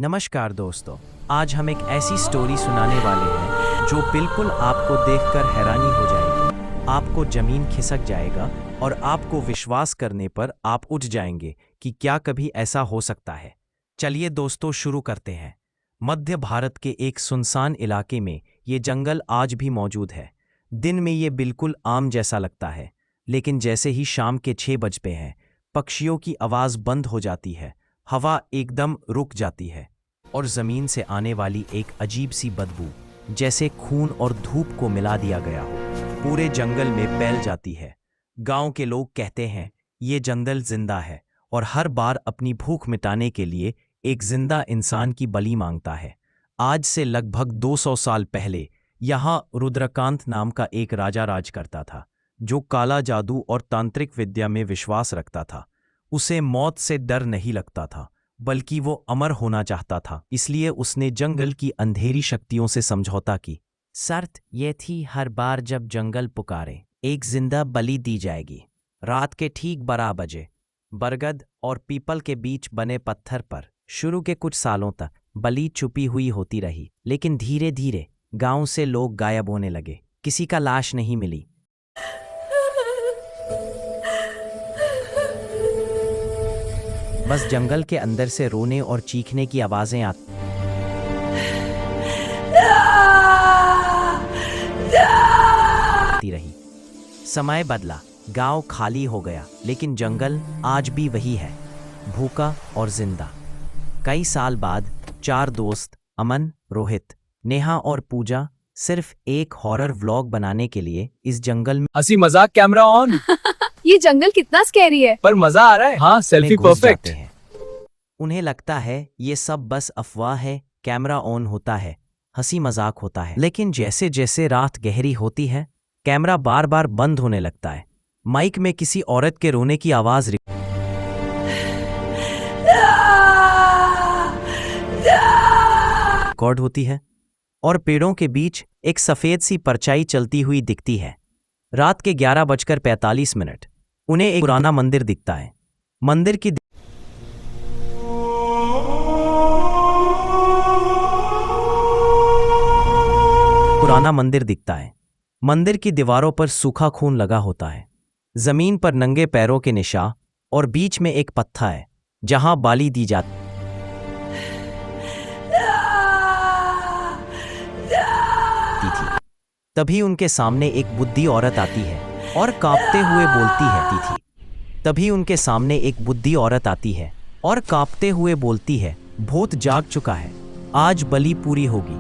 नमस्कार दोस्तों, आज हम एक ऐसी स्टोरी सुनाने वाले हैं जो बिल्कुल आपको देखकर हैरानी हो जाएगी। आपको जमीन खिसक जाएगा और आपको विश्वास करने पर आप उठ जाएंगे कि क्या कभी ऐसा हो सकता है। चलिए दोस्तों, शुरू करते हैं। मध्य भारत के एक सुनसान इलाके में ये जंगल आज भी मौजूद है। दिन में ये बिल्कुल आम जैसा लगता है, लेकिन जैसे ही शाम के 6 बजते हैं, पक्षियों की आवाज़ बंद हो जाती है, हवा एकदम रुक जाती है और ज़मीन से आने वाली एक अजीब सी बदबू, जैसे खून और धूप को मिला दिया गया हो, पूरे जंगल में फैल जाती है। गांव के लोग कहते हैं ये जंगल जिंदा है और हर बार अपनी भूख मिटाने के लिए एक जिंदा इंसान की बलि मांगता है। आज से लगभग 200 साल पहले यहाँ रुद्रकांत नाम का एक राजा राज करता था, जो काला जादू और तांत्रिक विद्या में विश्वास रखता था। उसे मौत से डर नहीं लगता था, बल्कि वो अमर होना चाहता था। इसलिए उसने जंगल की अंधेरी शक्तियों से समझौता की। शर्त यह थी, हर बार जब जंगल पुकारे, एक जिंदा बलि दी जाएगी। रात के ठीक 12 बजे बरगद और पीपल के बीच बने पत्थर पर शुरू के कुछ सालों तक बलि छुपी हुई होती रही, लेकिन धीरे धीरे गांव से लोग गायब होने लगे। किसी का लाश नहीं मिली। बस जंगल के अंदर से रोने और चीखने की आवाजें आती रही। समय बदला, गांव खाली हो गया, लेकिन जंगल आज भी वही है, भूखा और जिंदा। कई साल बाद 4 दोस्त अमन, रोहित, नेहा और पूजा सिर्फ एक हॉरर व्लॉग बनाने के लिए इस जंगल में हंसी मजाक कैमरा ऑन। ये जंगल कितना स्कैरी है, पर मजा आ रहा है। हाँ, सेल्फी घुस परफेक्ट। जाते हैं। उन्हें लगता है ये सब बस अफवाह है, कैमरा ऑन होता है, हंसी मजाक होता है। लेकिन जैसे जैसे रात गहरी होती है, कैमरा बार बार बंद होने लगता है। माइक में किसी औरत के रोने की आवाज रिकॉर्ड होती है और पेड़ों के बीच एक सफेद सी परछाई चलती हुई दिखती है। रात के 11:45 उन्हें एक पुराना मंदिर दिखता है। मंदिर की मंदिर की दीवारों पर सूखा खून लगा होता है। जमीन पर नंगे पैरों के निशान और बीच में एक पत्थर है जहां बलि दी जाती थी। तभी उनके सामने एक बुड्ढी औरत आती है और कांपते हुए बोलती है, भूत जाग चुका है, आज बलि पूरी होगी।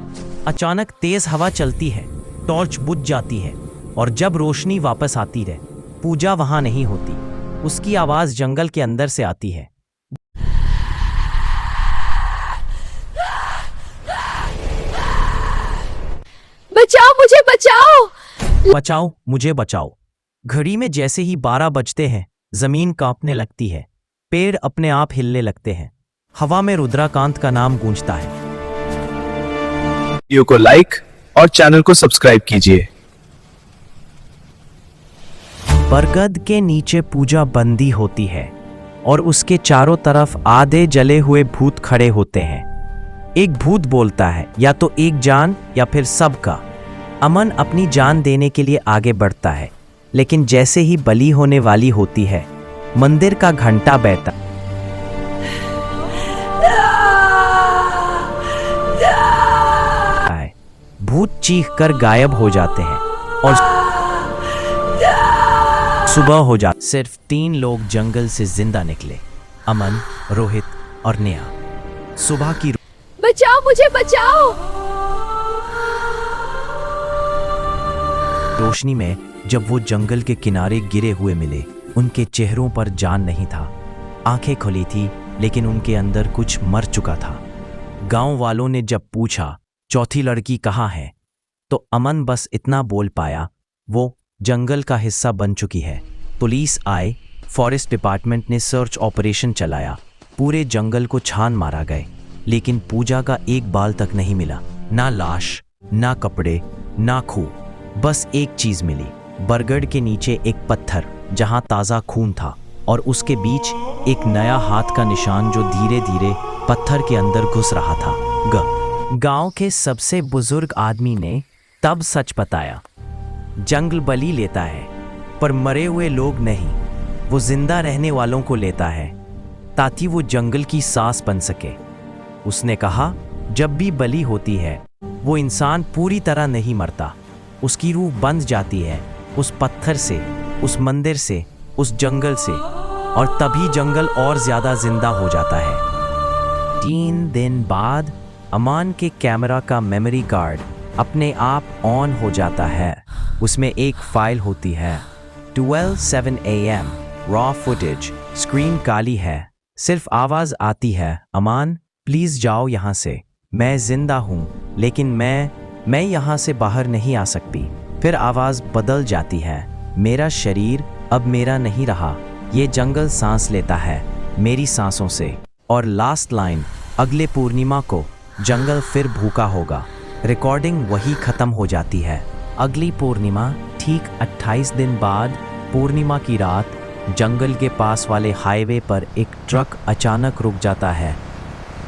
अचानक तेज हवा चलती है, टॉर्च बुझ जाती है और जब रोशनी वापस आती है, पूजा वहां नहीं होती। उसकी आवाज जंगल के अंदर से आती है, बचाओ मुझे, बचाओ, बचाओ मुझे, बचाओ। घड़ी में जैसे ही 12 बजते हैं, जमीन कांपने लगती है, पेड़ अपने आप हिलने लगते हैं, हवा में रुद्रकांत का नाम गूंजता है। वीडियो को लाइक और चैनल को सब्सक्राइब कीजिए। बरगद के नीचे पूजा बंदी होती है और उसके चारों तरफ आधे जले हुए भूत खड़े होते हैं। एक भूत बोलता है, या तो एक जान या फिर सबका। अमन अपनी जान देने के लिए आगे बढ़ता है, लेकिन जैसे ही बलि होने वाली होती है, मंदिर का घंटा बजता है। भूत चीख कर गायब हो जाते हैं और सुबह हो जाती। सिर्फ 3 लोग जंगल से जिंदा निकले, अमन, रोहित और नेहा। सुबह की बचाओ मुझे, बचाओ। रोशनी में जब वो जंगल के किनारे गिरे हुए मिले, उनके चेहरों पर जान नहीं था। आंखें खुली थी, लेकिन उनके अंदर कुछ मर चुका था। गांव वालों ने जब पूछा चौथी लड़की कहाँ है, तो अमन बस इतना बोल पाया, वो जंगल का हिस्सा बन चुकी है। पुलिस आए, फॉरेस्ट डिपार्टमेंट ने सर्च ऑपरेशन चलाया, पूरे जंगल को छान मारा गए, लेकिन पूजा का एक बाल तक नहीं मिला। ना लाश, ना कपड़े, ना खून, बस एक चीज मिली, बरगद के नीचे एक पत्थर जहां ताजा खून था और उसके बीच एक नया हाथ का निशान जो धीरे धीरे पत्थर के अंदर घुस रहा था। गांव के सबसे बुजुर्ग आदमी ने तब सच बताया। जंगल बलि लेता है, पर मरे हुए लोग नहीं। वो जिंदा रहने वालों को लेता है ताकि वो जंगल की सांस बन सके। उसने कहा, जब भी बलि होती है वो इंसान पूरी तरह नहीं मरता, उसकी रूह बंध जाती है उस पत्थर से, उस मंदिर से, उस जंगल से, और तभी जंगल और ज्यादा जिंदा हो जाता है। 3 दिन बाद अमान के कैमरा का मेमोरी कार्ड अपने आप ऑन हो जाता है। उसमें एक फाइल होती है, 12:07 AM, रॉ फुटेज। स्क्रीन काली है, सिर्फ आवाज आती है, अमान प्लीज जाओ यहाँ से, मैं जिंदा हूँ लेकिन मैं यहाँ से बाहर नहीं आ सकती। फिर आवाज बदल जाती है, मेरा शरीर अब मेरा नहीं रहा, ये जंगल सांस लेता है मेरी सांसों से। और लास्ट लाइन, अगले पूर्णिमा को जंगल फिर भूखा होगा। रिकॉर्डिंग वही खत्म हो जाती है। अगली पूर्णिमा ठीक 28 दिन बाद, पूर्णिमा की रात, जंगल के पास वाले हाईवे पर एक ट्रक अचानक रुक जाता है।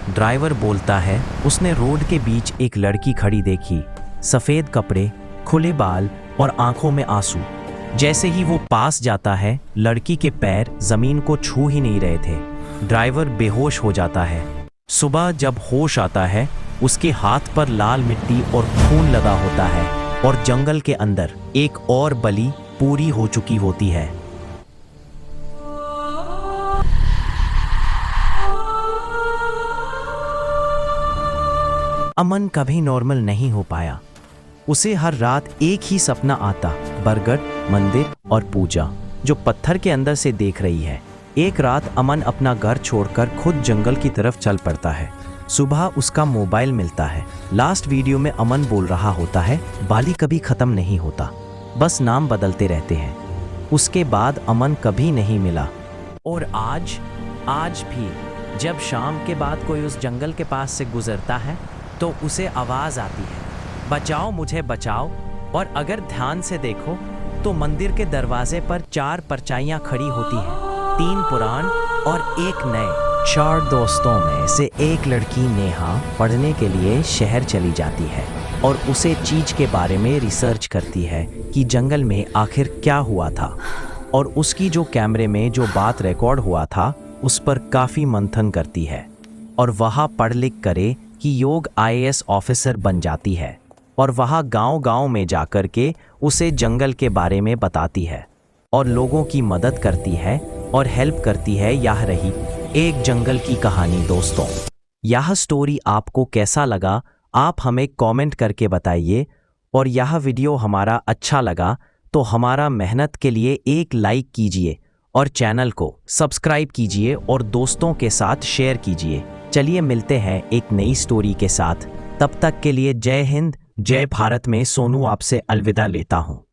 ड्राइवर बोलता है उसने रोड के बीच एक लड़की खड़ी देखी, सफ़ेद कपड़े, खुले बाल और आंखों में आंसू। जैसे ही वो पास जाता है, लड़की के पैर जमीन को छू ही नहीं रहे थे। ड्राइवर बेहोश हो जाता है। सुबह जब होश आता है, उसके हाथ पर लाल मिट्टी और खून लगा होता है और जंगल के अंदर एक और बलि पूरी हो चुकी होती है। अमन कभी नॉर्मल नहीं हो पाया। उसे हर रात एक ही सपना आता, बरगद, मंदिर और पूजा, जो पत्थर के अंदर से देख रही है। एक रात अमन अपना घर छोड़कर खुद जंगल की तरफ चल पड़ता है। सुबह उसका मोबाइल मिलता है। लास्ट वीडियो में अमन बोल रहा होता है, बाली कभी खत्म नहीं होता, बस नाम बदलते रहते हैं। उसके बाद अमन कभी नहीं मिला। और आज भी जब शाम के बाद कोई उस जंगल के पास से गुजरता है तो उसे आवाज आती है, बचाओ मुझे बचाओ। और अगर ध्यान से देखो तो मंदिर के दरवाजे पर 4 परछाइयां खड़ी होती हैं, 3 पुरान और 1 नए। 4 दोस्तों में से एक लड़की नेहा पढ़ने के लिए शहर चली जाती है और उसे चीज के बारे में रिसर्च करती है कि जंगल में आखिर क्या हुआ था। और उसकी जो कैमरे में जो बात रिकॉर्ड हुआ था उस पर काफ़ी मंथन करती है और वहाँ पढ़ लिख करे कि योग IAS ऑफिसर बन जाती है। और वहाँ गांव-गांव में जाकर के उसे जंगल के बारे में बताती है और लोगों की मदद करती है और हेल्प करती है। यह रही एक जंगल की कहानी दोस्तों। यह स्टोरी आपको कैसा लगा आप हमें कमेंट करके बताइए। और यह वीडियो हमारा अच्छा लगा तो हमारा मेहनत के लिए एक लाइक कीजिए और चैनल को सब्सक्राइब कीजिए और दोस्तों के साथ शेयर कीजिए। चलिए मिलते हैं एक नई स्टोरी के साथ, तब तक के लिए जय हिंद जय भारत में सोनू आपसे अलविदा लेता हूँ।